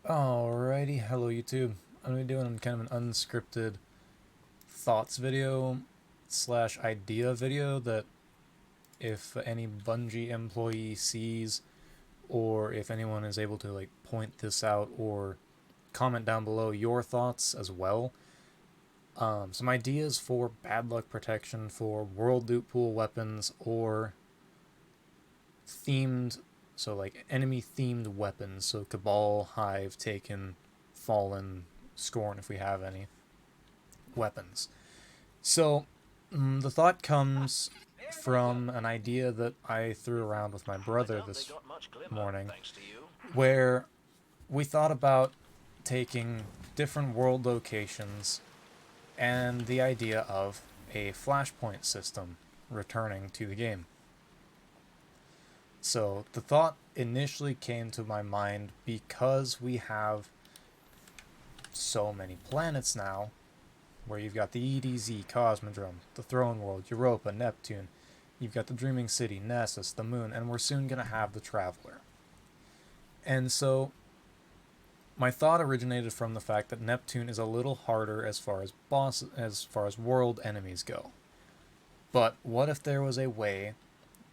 Alrighty, hello YouTube. I'm gonna be doing kind of an unscripted thoughts video slash idea video that if any Bungie employee sees, or if anyone is able to like point this out or comment down below your thoughts as well. Some ideas for bad luck protection for world loot pool weapons or themed, so like enemy themed weapons, so Cabal, Hive, Taken, Fallen, Scorn if we have any weapons. So the thought comes from an idea that I threw around with my brother this morning, where we thought about taking different world locations and the idea of a flashpoint system returning to the game. So the thought initially came to my mind because we have so many planets now, where you've got the EDZ, Cosmodrome, the Throne World, Europa, Neptune, you've got the Dreaming City, Nessus, the Moon, and we're soon going to have the Traveler. And so my thought originated from the fact that Neptune is a little harder as far as world enemies go. But what if there was a way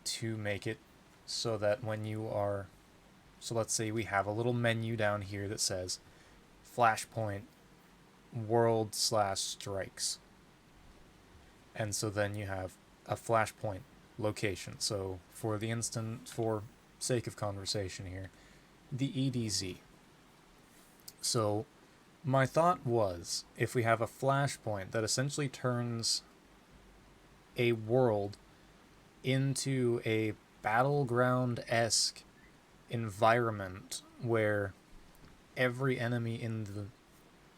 to make it so that when you are, so let's say we have a little menu down here that says Flashpoint world slash strikes, and so then you have a flashpoint location. So for sake of conversation here, the EDZ. So my thought was, if we have a flashpoint that essentially turns a world into a battleground-esque environment where every enemy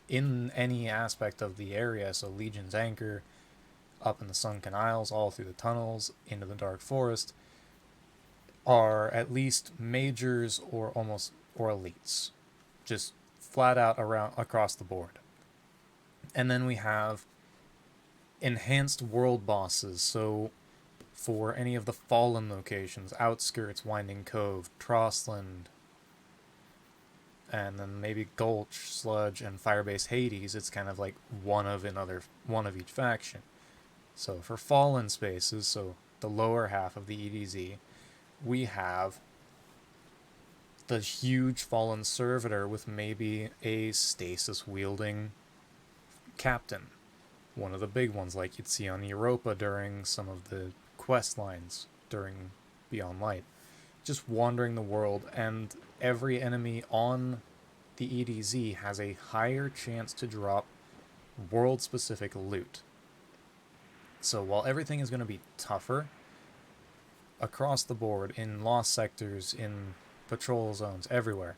in any aspect of the area, so Legion's Anchor, up in the Sunken Isles, all through the tunnels, into the Dark Forest, are at least majors or elites. Just flat out around across the board. And then we have enhanced world bosses, so for any of the Fallen locations, Outskirts, Winding Cove, Trossland, and then maybe Gulch, Sludge, and Firebase Hades, it's kind of like one of each faction. So for Fallen spaces, so the lower half of the EDZ, we have the huge Fallen Servitor with maybe a stasis wielding captain. One of the big ones like you'd see on Europa during some of the quest lines during Beyond Light. Just wandering the world, and every enemy on the EDZ has a higher chance to drop world specific loot. So while everything is going to be tougher across the board in lost sectors, in patrol zones, everywhere,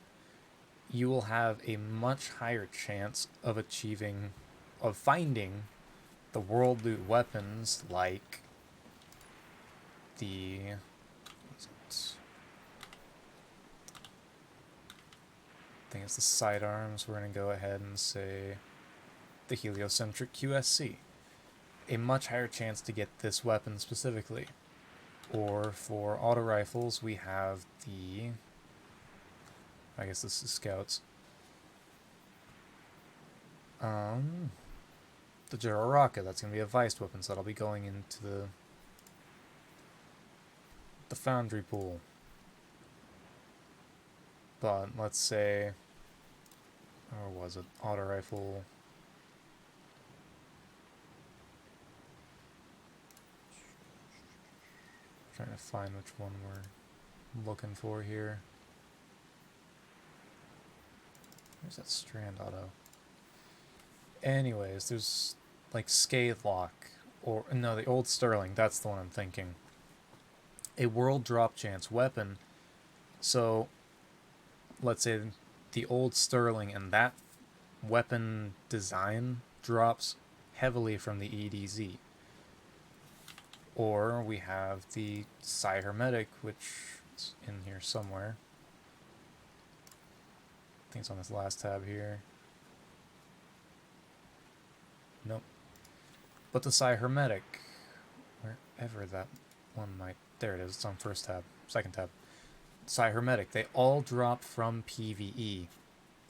you will have a much higher chance of finding the world loot weapons like the, I think it's the sidearms. We're going to go ahead and say the heliocentric QSC. A much higher chance to get this weapon specifically. Or for auto rifles, we have the, I guess this is scouts. The Jararaka, that's going to be a Vice weapon, so that'll be going into the Foundry pool. But let's say, or was it auto rifle? Trying to find which one we're looking for here. Where's that Strand auto? Anyways, there's like Scathelock, or no, the old Sterling, that's the one I'm thinking. A world drop chance weapon. So let's say the old Sterling and that weapon design drops heavily from the EDZ. Or we have the Psi Hermetic, which is in here somewhere. I think it's on this last tab here. Nope. But the Psi Hermetic, wherever that one might, there it is, it's on first tab, second tab. Psi Hermetic, they all drop from PvE.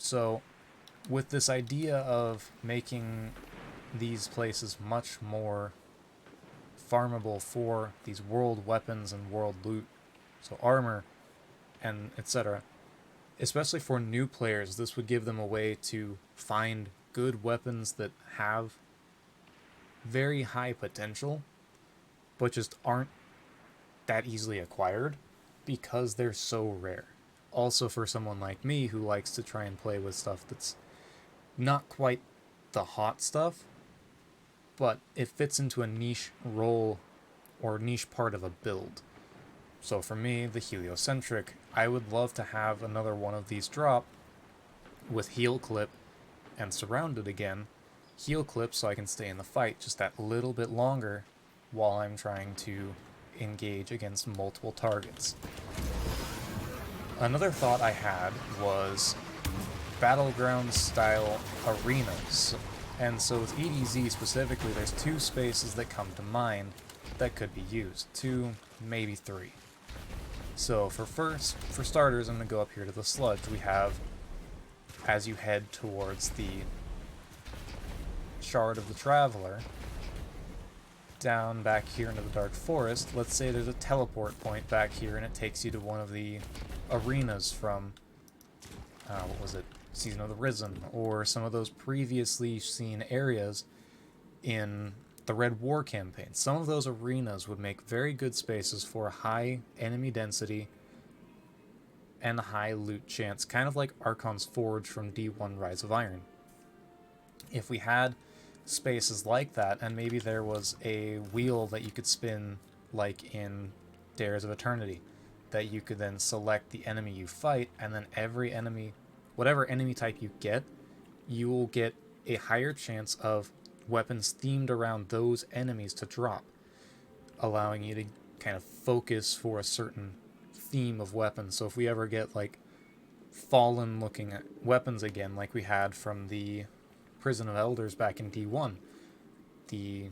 So, with this idea of making these places much more farmable for these world weapons and world loot, so armor and etc., especially for new players, this would give them a way to find good weapons that have very high potential, but just aren't that easily acquired because they're so rare. Also, for someone like me who likes to try and play with stuff that's not quite the hot stuff, but it fits into a niche role or niche part of a build. So for me, the heliocentric, I would love to have another one of these drop with heal clip and surrounded again. Heal clip so I can stay in the fight just that little bit longer while I'm trying to engage against multiple targets. Another thought I had was battleground style arenas. And so with EDZ specifically, there's two spaces that come to mind that could be used. Two, maybe three. So for starters, I'm going to go up here to the sludge. We have, as you head towards the Shard of the Traveler, down back here into the Dark Forest, let's say there's a teleport point back here and it takes you to one of the arenas from, what was it, Season of the Risen, or some of those previously seen areas in the Red War campaign. Some of those arenas would make very good spaces for high enemy density and high loot chance, kind of like Archon's Forge from D1 Rise of Iron. If we had spaces like that, and maybe there was a wheel that you could spin like in Dares of Eternity, that you could then select the enemy you fight, and then every enemy, whatever enemy type you get, you will get a higher chance of weapons themed around those enemies to drop, allowing you to kind of focus for a certain theme of weapons. So if we ever get like fallen looking at weapons again, like we had from the Prison of Elders back in D1, the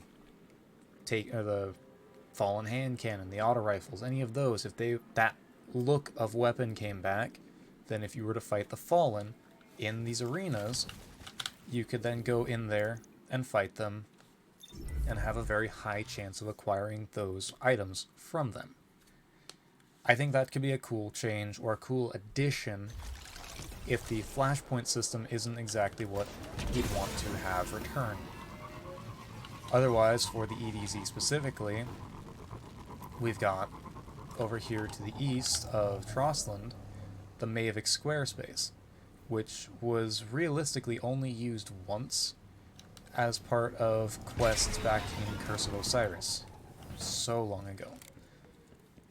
fallen hand cannon, the auto rifles, any of those, if that look of weapon came back, then if you were to fight the fallen in these arenas, you could then go in there and fight them and have a very high chance of acquiring those items from them. I think that could be a cool change or a cool addition if the flashpoint system isn't exactly what you'd want to have return. Otherwise, for the EDZ specifically, we've got over here to the east of Trostland the Mavic Square space, which was realistically only used once as part of quests back in Curse of Osiris, so long ago.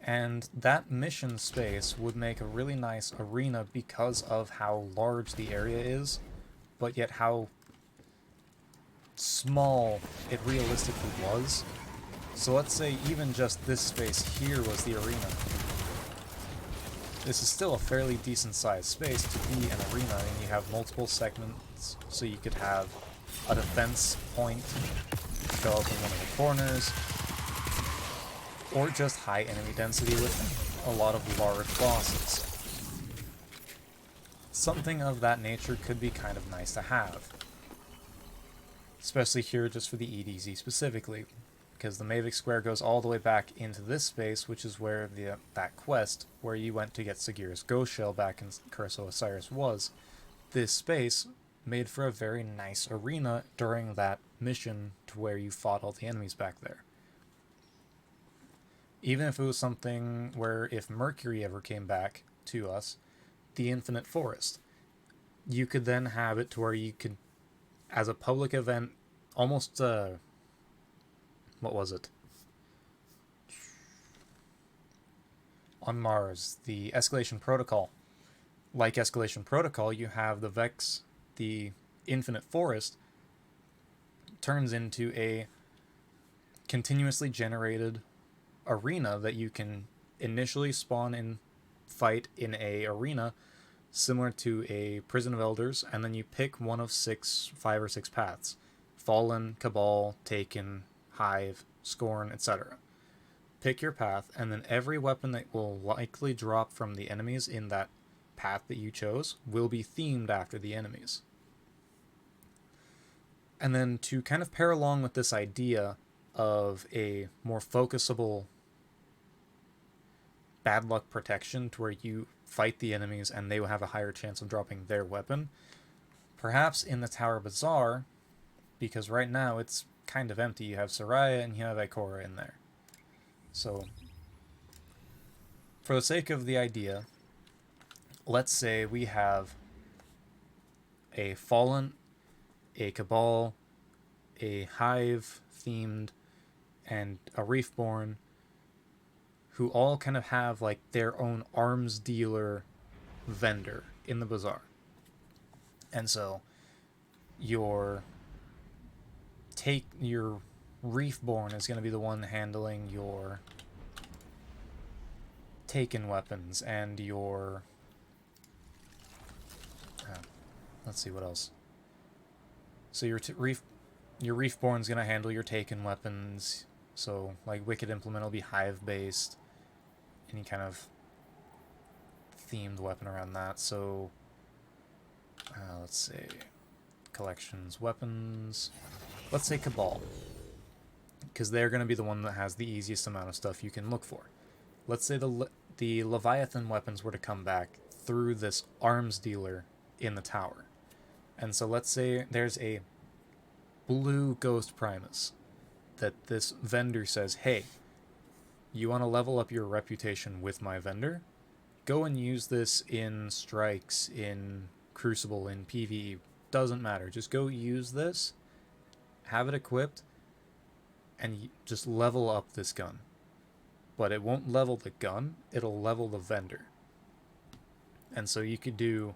And that mission space would make a really nice arena because of how large the area is, but yet how small it realistically was. So let's say even just this space here was the arena. This is still a fairly decent sized space to be an arena, and you have multiple segments, so you could have a defense point go up in one of the corners, or just high enemy density with a lot of large bosses. Something of that nature could be kind of nice to have. Especially here just for the EDZ specifically, because the Mavic Square goes all the way back into this space, which is where that quest where you went to get Sagira's Ghost Shell back in Curse of Osiris was. This space made for a very nice arena during that mission to where you fought all the enemies back there. Even if it was something where if Mercury ever came back to us, the Infinite Forest, you could then have it to where you could, as a public event, almost, what was it? On Mars, the Escalation Protocol. Like Escalation Protocol, you have the Vex, the Infinite Forest, turns into a continuously generated arena that you can initially spawn and fight in a arena similar to a Prison of Elders, and then you pick one of 5 or 6 paths. Fallen, Cabal, Taken, Hive, Scorn, etc. Pick your path, and then every weapon that will likely drop from the enemies in that path that you chose will be themed after the enemies. And then to kind of pair along with this idea of a more focusable bad luck protection to where you fight the enemies and they will have a higher chance of dropping their weapon, perhaps in the Tower Bazaar, because right now it's kind of empty. You have Soraya and you have Ikora in there. So, for the sake of the idea, let's say we have a Fallen, a Cabal, a Hive themed, and a Reefborn, who all kind of have like their own arms dealer vendor in the bazaar. And so your Reefborn is going to be the one handling your taken weapons and your let's see what else. So your Reefborn's going to handle your taken weapons. So like Wicked Implement will be Hive based, any kind of themed weapon around that. So let's say collections, weapons. Let's say Cabal, because they're going to be the one that has the easiest amount of stuff you can look for. Let's say the Leviathan weapons were to come back through this arms dealer in the tower. And so let's say there's a blue Ghost Primus that this vendor says, hey, you want to level up your reputation with my vendor? Go and use this in strikes, in Crucible, in PvE. Doesn't matter. Just go use this, have it equipped, and just level up this gun. But it won't level the gun, it'll level the vendor. And so you could do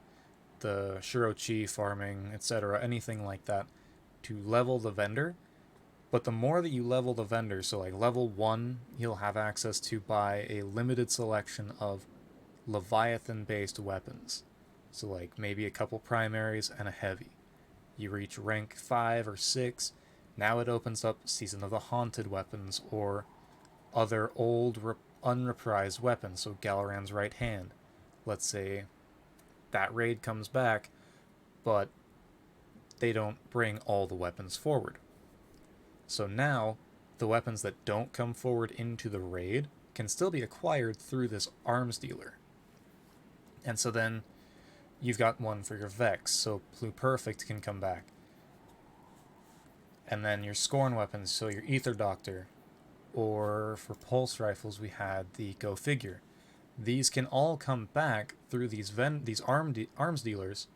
the Shirochi farming, etc., anything like that, to level the vendor. But the more that you level the vendor, so like level 1, he'll have access to buy a limited selection of Leviathan-based weapons. So like maybe a couple primaries and a heavy. You reach rank 5 or 6, now it opens up Season of the Haunted weapons, or other old unreprised weapons, so Galaran's right hand. Let's say that raid comes back, but they don't bring all the weapons forward. So now, the weapons that don't come forward into the raid can still be acquired through this arms dealer. And so then, you've got one for your Vex, so Pluperfect can come back. And then your Scorn weapons, so your Ether Doctor, or for pulse rifles we had the Go Figure. These can all come back through these arms dealers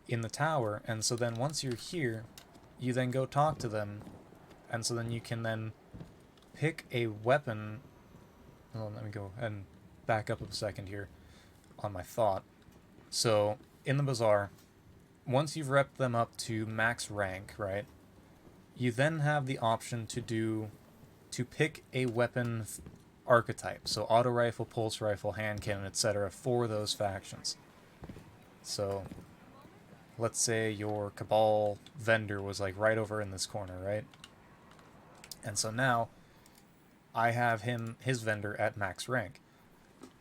in the tower, and so then once you're here, you then go talk to them, and so then you can then pick a weapon. Well, let me go and back up a second here on my thought. So in the bazaar, once you've repped them up to max rank, right, you then have the option to pick a weapon archetype, so auto rifle, pulse rifle, hand cannon, etc., for those factions. So let's say your Cabal vendor was like right over in this corner, right? And so now I have his vendor at max rank.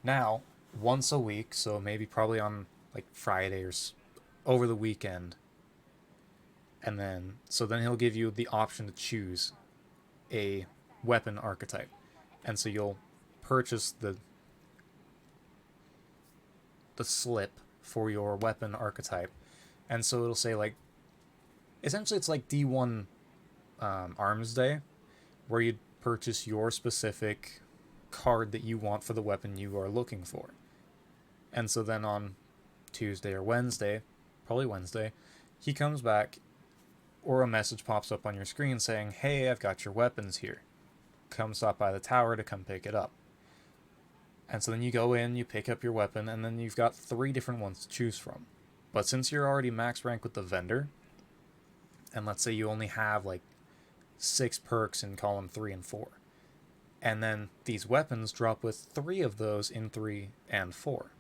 Now, once a week, so maybe probably on like Friday or over the weekend, and then he'll give you the option to choose a weapon archetype. And so you'll purchase the slip for your weapon archetype. And so it'll say like, essentially it's like D1 Arms Day, where you'd purchase your specific card that you want for the weapon you are looking for. And so then on Tuesday or Wednesday, probably Wednesday, he comes back, or a message pops up on your screen saying, hey, I've got your weapons here. Come stop by the tower to come pick it up. And so then you go in, you pick up your weapon, and then you've got 3 different ones to choose from. But since you're already max rank with the vendor, and let's say you only have like 6 perks in column 3 and 4, and then these weapons drop with 3 of those in 3 and 4.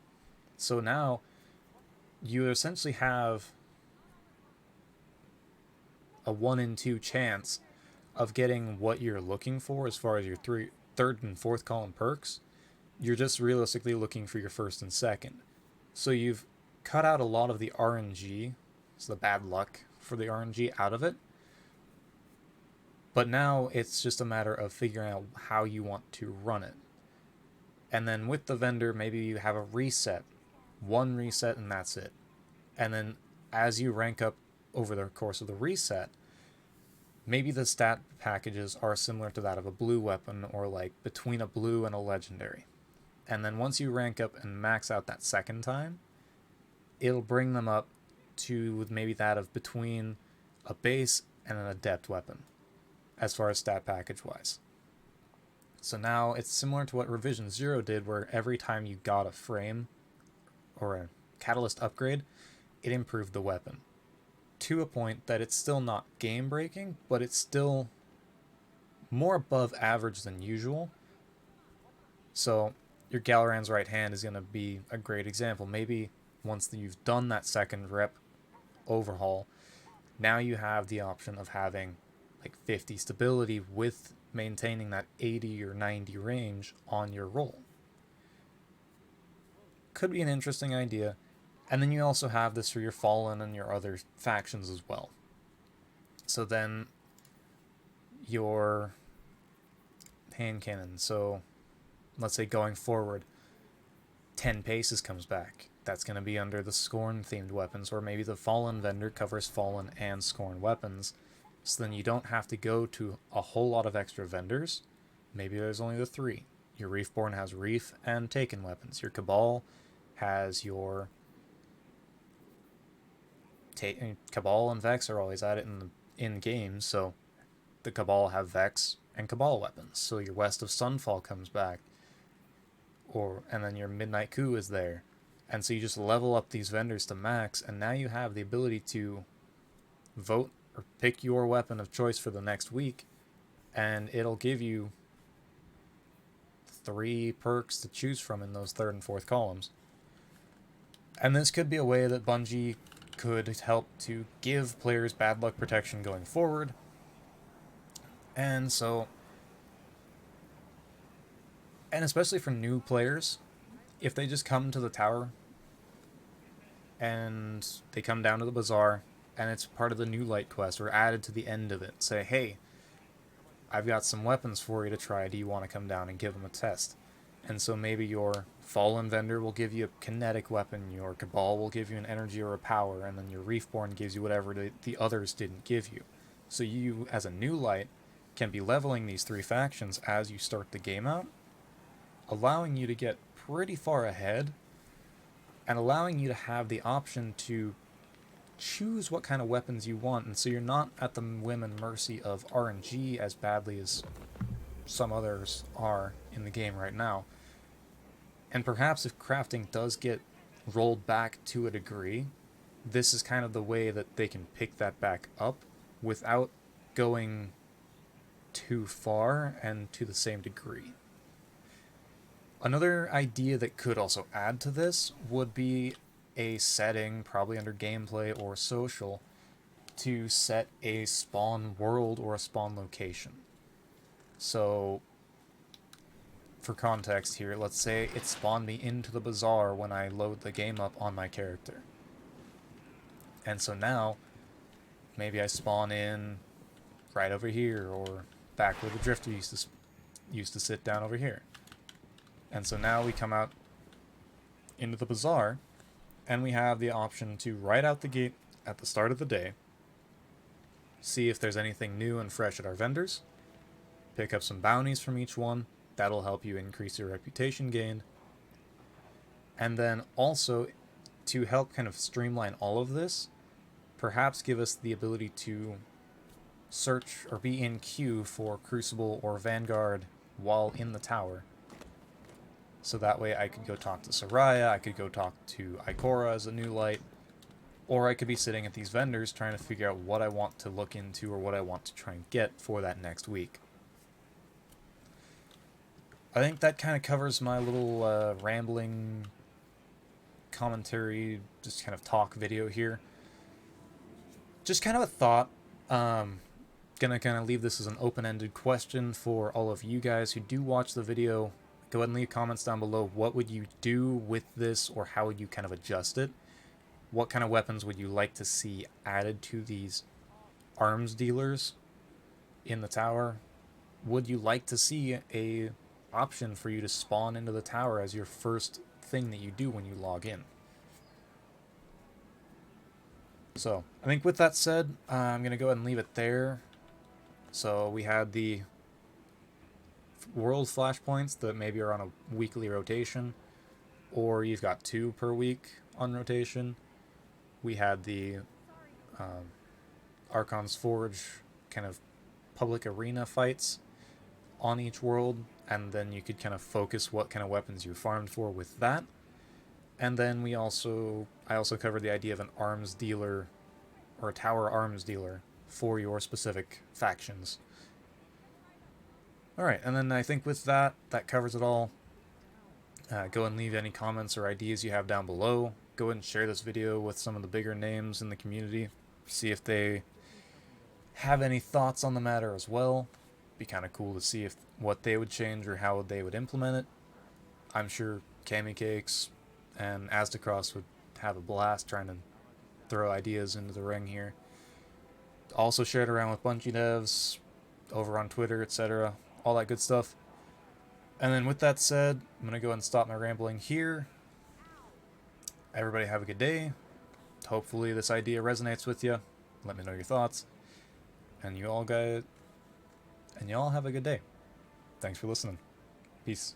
So now you essentially have a 1 in 2 chance of getting what you're looking for as far as your 3rd and 4th column perks. You're just realistically looking for your 1st and 2nd. So you've cut out a lot of the RNG, so the bad luck for the RNG out of it. But now it's just a matter of figuring out how you want to run it. And then with the vendor, maybe you have a reset. One reset and that's it. And then as you rank up over the course of the reset, maybe the stat packages are similar to that of a blue weapon, or like between a blue and a legendary. And then once you rank up and max out that second time, it'll bring them up to maybe that of between a base and an adept weapon, as far as stat package wise. So now it's similar to what Revision 0 did, where every time you got a frame or a catalyst upgrade, it improved the weapon. To a point that it's still not game breaking, but it's still more above average than usual. So your Galaran's right hand is going to be a great example. Maybe once you've done that second rep overhaul, now you have the option of having like 50 stability with maintaining that 80 or 90 range on your roll. Could be an interesting idea. And then you also have this for your Fallen and your other factions as well. So then your hand cannon. So let's say going forward, 10 paces comes back. That's going to be under the Scorn themed weapons, or maybe the Fallen vendor covers Fallen and Scorn weapons. So then you don't have to go to a whole lot of extra vendors. Maybe there's only the 3. Your Reefborn has Reef and Taken weapons. Your Cabal has your Cabal and Vex are always at it in games, so the Cabal have Vex and Cabal weapons. So your West of Sunfall comes back, and then your Midnight Coup is there, and so you just level up these vendors to max, and now you have the ability to vote or pick your weapon of choice for the next week, and it'll give you 3 perks to choose from in those 3rd and 4th columns. And this could be a way that Bungie could help to give players bad luck protection going forward. And especially for new players, if they just come to the tower and they come down to the bazaar and it's part of the new light quest or added to the end of it, say, hey, I've got some weapons for you to try, do you want to come down and give them a test? And so maybe your Fallen vendor will give you a kinetic weapon, your Cabal will give you an energy or a power, and then your Reefborn gives you whatever the others didn't give you. So you, as a new light, can be leveling these 3 factions as you start the game out, allowing you to get pretty far ahead, and allowing you to have the option to choose what kind of weapons you want, and so you're not at the whim and mercy of RNG as badly as some others are in the game right now. And perhaps if crafting does get rolled back to a degree, this is kind of the way that they can pick that back up without going too far and to the same degree. Another idea that could also add to this would be a setting, probably under gameplay or social, to set a spawn world or a spawn location. So, for context here, let's say it spawned me into the bazaar when I load the game up on my character. And so now, maybe I spawn in right over here, or back where the Drifter used to sit down over here. And so now we come out into the bazaar, and we have the option to right out the gate at the start of the day, see if there's anything new and fresh at our vendors, pick up some bounties from each one. That'll help you increase your reputation gained. And then also, to help kind of streamline all of this, perhaps give us the ability to search or be in queue for Crucible or Vanguard while in the tower. So that way I could go talk to Soraya, I could go talk to Ikora as a new light, or I could be sitting at these vendors trying to figure out what I want to look into or what I want to try and get for that next week. I think that kind of covers my little rambling commentary, just kind of talk video here. Just kind of a thought. Gonna kind of leave this as an open-ended question for all of you guys who do watch the video Go ahead and leave comments down below. What would you do with this, or how would you kind of adjust it? What kind of weapons would you like to see added to these arms dealers in the tower? Would you like to see a option for you to spawn into the tower as your first thing that you do when you log in? So I think with that said, I'm gonna go ahead and leave it there. So we had the world flashpoints that maybe are on a weekly rotation, or you've got 2 per week on rotation. We had the Archon's Forge kind of public arena fights on each world, and then you could kind of focus what kind of weapons you farmed for with that. And then I also covered the idea of an arms dealer, or a tower arms dealer, for your specific factions. Alright, and then I think with that covers it all. Go and leave any comments or ideas you have down below. Go ahead and share this video with some of the bigger names in the community. See if they have any thoughts on the matter as well. Be kind of cool to see what they would change or how they would implement it. I'm sure Cami Cakes and Aztecross would have a blast trying to throw ideas into the ring here. Also share it around with Bungie devs, over on Twitter, etc. All that good stuff. And then with that said, I'm going to go ahead and stop my rambling here. Everybody have a good day. Hopefully this idea resonates with you. Let me know your thoughts. And you all have a good day. Thanks for listening. Peace.